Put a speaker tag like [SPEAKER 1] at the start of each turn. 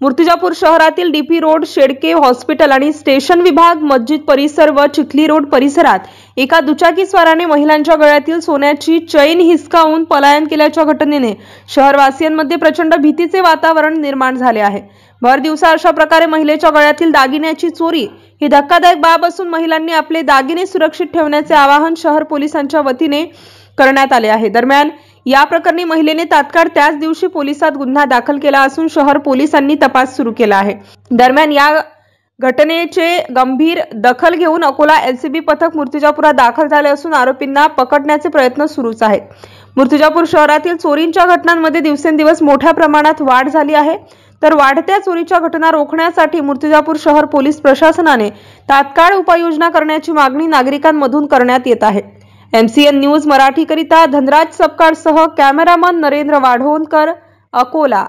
[SPEAKER 1] मूर्तिजापूर शहरातील DP road, Shedke hospital आणि station विभाग, मस्जिद परिसर व चिखली रोड परिसरात एका दुचाकीस्वाराने महिलांच्या गळ्यातील सोन्याची चैन हिसकावून पलायन केल्याच्या घटनेने शहरवासियांमध्ये प्रचंड भीतीचे वातावरण निर्माण झाले आहे। भर दिवसा अशा प्रकारे महिलेच्या गळ्यातील दागिन्याची चोरी ही धक्कादायक बाब असून महिलांनी आपले दागिने सुरक्षित ठेवण्याचे आवाहन शहर पोलिसांच्या वतीने करण्यात आले आहे। दरम्यान या प्रकरणी महिलेने तात्काळ त्याच दिवशी पोलिसात गुन्हा दाखल केला असून शहर पोलिसांनी तपास सुरू केला आहे। दरम्यान या घटनेचे गंभीर दखल घेऊन अकोला एलसीबी पथक मूर्तिजापुरात दाखल झाले असून आरोपींना पकडण्याचे प्रयत्न सुरूच आहेत। मूर्तिजापूर शहरातील चोरींच्या घटनांमध्ये दिवसेंदिवस मोठ्या प्रमाणात वाढ झाली आहे, तर वाढत्या चोरीच्या घटना रोखण्यासाठी मूर्तिजापूर शहर पोलीस प्रशासनाने तात्काळ उपाययोजना करण्याची मागणी नागरिकांमधून करण्यात येत आहे। MCN न्यूज मराठी करिता धनराज सपकाळ सह कॅमेरामन नरेंद्र वाढोणकर, अकोला।